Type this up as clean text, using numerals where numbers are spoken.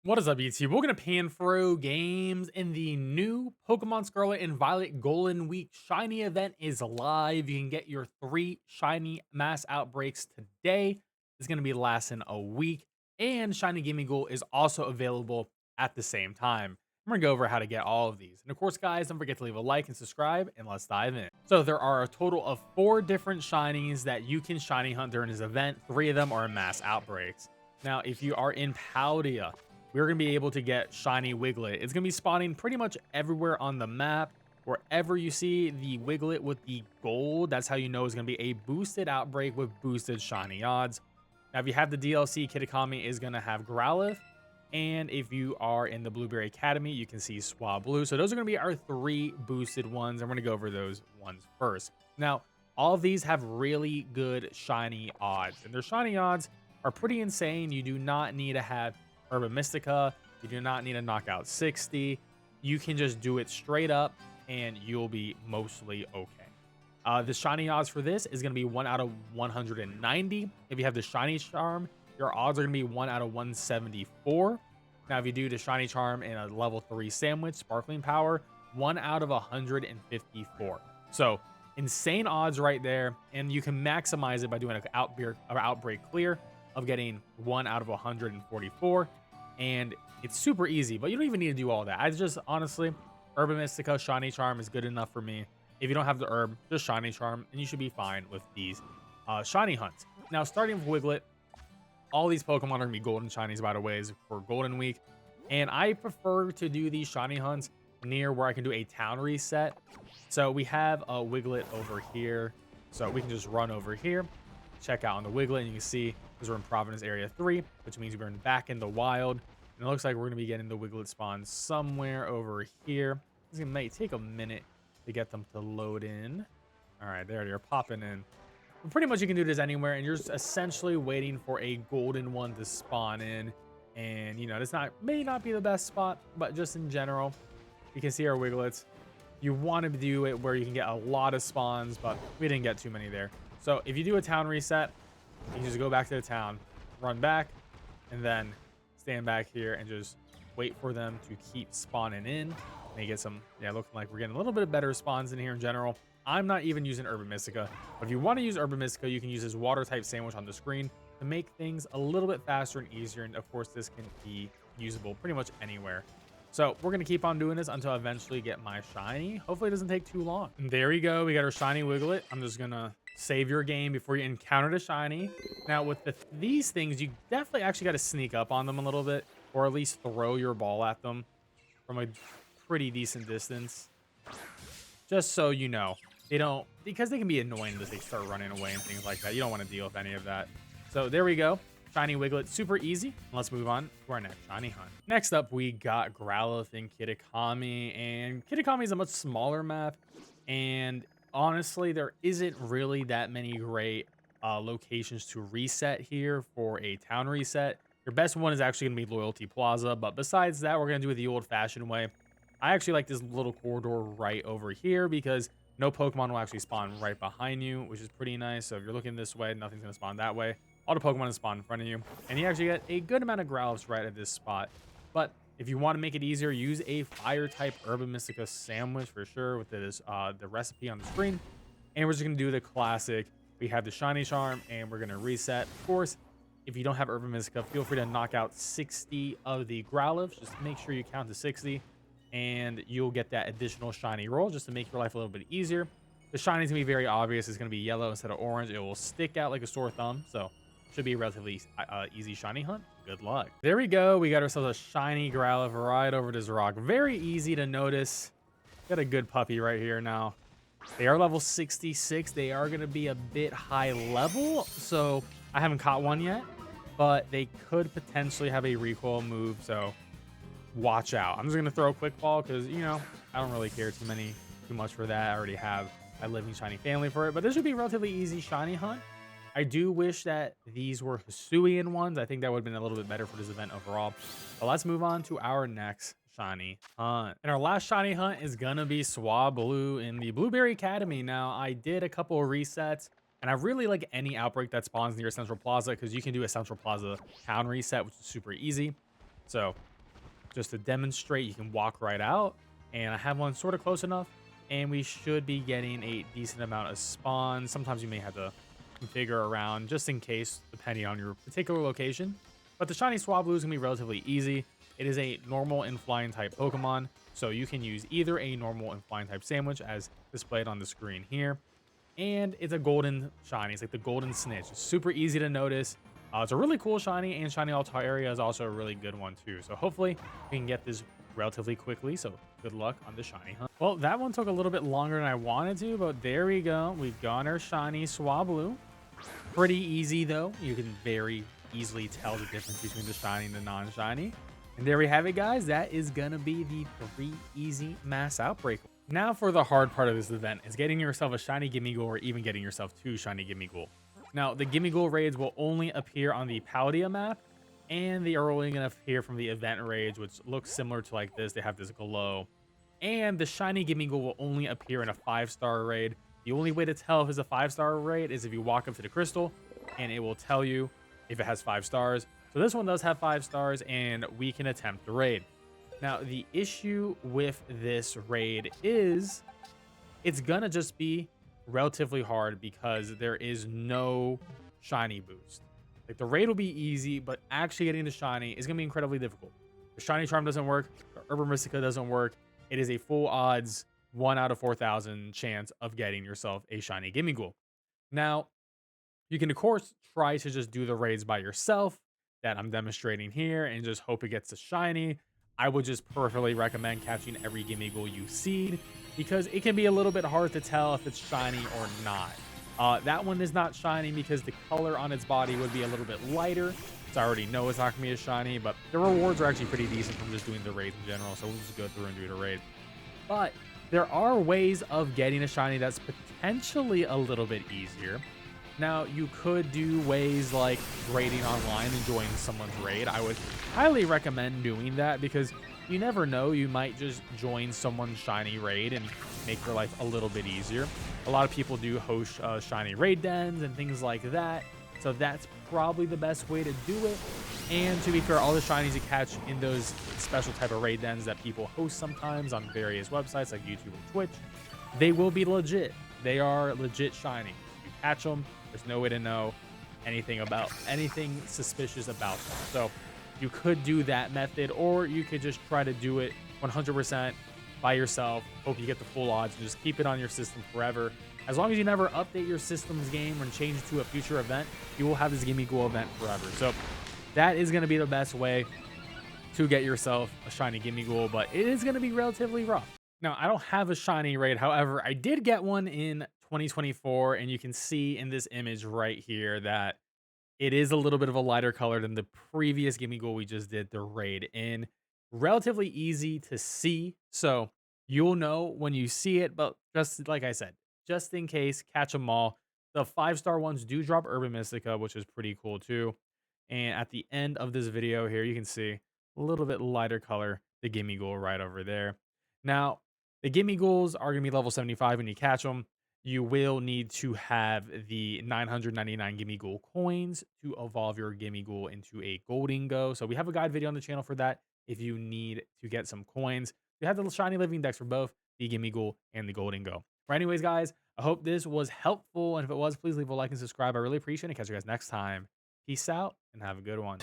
What is up, YouTube? We're gonna PanFro games, and the new Pokemon Scarlet and Violet Golden Week shiny event is live. You can get your 3 shiny mass outbreaks today. It's gonna be lasting a week, and shiny Gimmighoul is also available at the same time. I'm gonna go over how to get all of these. And of course, guys, don't forget to leave a like and subscribe, and let's dive in. So there are a total of 4 different shinies that you can shiny hunt during this event. 3 of them are mass outbreaks. Now, if you are in Paldea, we're going to be able to get shiny Wiglet. It's going to be spawning pretty much everywhere on the map. Wherever you see the Wiglet with the gold, that's how you know it's going to be a boosted outbreak with boosted shiny odds. Now, if you have the DLC, Kitakami is going to have Growlithe. And if you are in the Blueberry Academy, you can see Swablu. So those are going to be our 3 boosted ones. I'm going to go over those ones first. Now, all of these have really good shiny odds. And their shiny odds are pretty insane. You do not need to have Urban Mystica. You do not need a knockout 60. You can just do it straight up and you'll be mostly okay. The shiny odds for this is going to be 1 out of 190. If you have the shiny charm, your odds are going to be 1 out of 174. Now, if you do the shiny charm in a level 3 sandwich, sparkling power, 1 out of 154. So insane odds right there. And you can maximize it by doing an outbreak clear of getting 1 out of 144. And it's super easy, but you don't even need to do all that. I just honestly, Urban Mystica Shiny Charm is good enough for me. If you don't have the herb, just Shiny Charm, and you should be fine with these shiny hunts. Now, starting with Wiglet, all these Pokemon are going to be golden shinies, by the way, for Golden Week. And I prefer to do these shiny hunts near where I can do a town reset. So we have a Wiglet over here. So we can just run over here, check out on the Wiglet, and you can see because we're in Providence Area 3, which means we're back in the wild. And it looks like we're going to be getting the Wiglet spawn somewhere over here. It might take a minute to get them to load in. All right, there they're popping in. But pretty much you can do this anywhere, and you're just essentially waiting for a golden one to spawn in. And, you know, this may not be the best spot, but just in general, you can see our Wiglets. You want to do it where you can get a lot of spawns, but we didn't get too many there. So if you do a town reset, you can just go back to the town, run back, and then stand back here and just wait for them to keep spawning in. They get some, yeah, looking like we're getting a little bit of better spawns in here in general. I'm not even using Urban Mystica, but if you want to use Urban Mystica, you can use this water type sandwich on the screen to make things a little bit faster and easier. And of course, this can be usable pretty much anywhere. So we're going to keep on doing this until I eventually get my shiny. Hopefully it doesn't take too long. And there we go. We got our shiny Wiglet. I'm just going to save your game before you encounter the shiny. Now with these things, you definitely actually got to sneak up on them a little bit, or at least throw your ball at them from a pretty decent distance. Just so you know, they don't, because they can be annoying as they start running away and things like that. You don't want to deal with any of that. So there we go. Shiny Wiglet, super easy. Let's move on to our next shiny hunt. Next up, we got Growlithe and Kitakami. And Kitakami is a much smaller map. And honestly, there isn't really that many great locations to reset here for a town reset. Your best one is actually going to be Loyalty Plaza. But besides that, we're going to do it the old-fashioned way. I actually like this little corridor right over here because no Pokemon will actually spawn right behind you, which is pretty nice. So if you're looking this way, nothing's going to spawn that way. All the Pokemon will spawn in front of you. And you actually get a good amount of Growlithe right at this spot. But if you want to make it easier, use a Fire-type Urban Mystica sandwich for sure with this, the recipe on the screen. And we're just going to do the classic. We have the Shiny Charm, and we're going to reset. Of course, if you don't have Urban Mystica, feel free to knock out 60 of the Growlithe. Just make sure you count to 60. And you'll get that additional shiny roll just to make your life a little bit easier. The shiny is going to be very obvious. It's going to be yellow instead of orange. It will stick out like a sore thumb. So should be a relatively easy shiny hunt. Good luck. There we go. We got ourselves a shiny Growlithe right over this rock. Very easy to notice. Got a good puppy right here now. They are level 66. They are going to be a bit high level. So I haven't caught one yet. But they could potentially have a recoil move. So watch out. I'm just going to throw a quick ball because, you know, I don't really care too much for that. I already have a living shiny family for it. But this should be a relatively easy shiny hunt. I do wish that these were Hisuian ones. I think that would have been a little bit better for this event overall. But let's move on to our next shiny hunt. And our last shiny hunt is going to be Swablu in the Blueberry Academy. Now, I did a couple of resets, and I really like any outbreak that spawns near Central Plaza because you can do a Central Plaza town reset, which is super easy. So just to demonstrate, you can walk right out, and I have one sort of close enough, and we should be getting a decent amount of spawns. Sometimes you may have to configure around just in case, depending on your particular location. But the shiny Swablu is going to be relatively easy. It is a normal and flying type Pokemon, so you can use either a normal and flying type sandwich as displayed on the screen here, and it's a golden shiny. It's like the golden snitch. It's super easy to notice. It's a really cool shiny, and shiny Altaria is also a really good one too. So hopefully we can get this relatively quickly. So good luck on the shiny hunt. Well, that one took a little bit longer than I wanted to, but there we go. We've got our shiny Swablu. Pretty easy though. You can very easily tell the difference between the shiny and the non-shiny. And there we have it, guys. That is gonna be the 3 easy mass outbreak. Now for the hard part of this event is getting yourself a shiny Gimmighoul, or even getting yourself 2 shiny Gimmighoul. Now, the Gimmighoul raids will only appear on the Paldia map, and they are only going to appear from the event raids, which looks similar to like this. They have this glow. And the shiny Gimmighoul will only appear in a 5-star raid. The only way to tell if it's a 5-star raid is if you walk up to the crystal, and it will tell you if it has 5 stars. So this one does have 5 stars, and we can attempt the raid. Now, the issue with this raid is it's going to just be relatively hard because there is no shiny boost. Like, the raid will be easy, but actually getting the shiny is going to be incredibly difficult. The shiny charm doesn't work. The Urban Mystica doesn't work. It is a full odds 1 out of 4,000 chance of getting yourself a shiny Gimmighoul. Now, you can, of course, try to just do the raids by yourself that I'm demonstrating here and just hope it gets a shiny. I would just perfectly recommend catching every Gimmighoul you seed, because it can be a little bit hard to tell if it's shiny or not. That one is not shiny because the color on its body would be a little bit lighter. So I already know it's not going to be a shiny, but the rewards are actually pretty decent from just doing the raids in general. So we'll just go through and do the raid. But there are ways of getting a shiny that's potentially a little bit easier. Now, you could do ways like raiding online and joining someone's raid. I would highly recommend doing that because you never know. You might just join someone's shiny raid and make their life a little bit easier. A lot of people do host shiny raid dens and things like that. So that's probably the best way to do it. And to be fair, all the shinies you catch in those special type of raid dens that people host sometimes on various websites like YouTube or Twitch, they will be legit. They are legit shiny. You catch them, there's no way to know anything suspicious about them. So you could do that method, or you could just try to do it 100% by yourself. Hope you get the full odds and just keep it on your system forever. As long as you never update your system's game and change it to a future event, you will have this Gimmighoul event forever. So that is going to be the best way to get yourself a shiny Gimmighoul, but it is going to be relatively rough. Now, I don't have a shiny raid. However, I did get one in 2024, and you can see in this image right here that it is a little bit of a lighter color than the previous Gimmighoul we just did the raid in. Relatively easy to see, so you'll know when you see it, but just like I said, just in case, catch them all. The 5-star ones do drop Urban Mystica, which is pretty cool too. And at the end of this video here, you can see a little bit lighter color, the Gimmighoul right over there. Now, the Gimmighouls are going to be level 75 when you catch them. You will need to have the 999 Gimmighoul coins to evolve your Gimmighoul into a Goldingo. So we have a guide video on the channel for that if you need to get some coins. We have the shiny living decks for both the Gimmighoul and the Goldingo. But anyways, guys, I hope this was helpful. And if it was, please leave a like and subscribe. I really appreciate it. Catch you guys next time. Peace out and have a good one.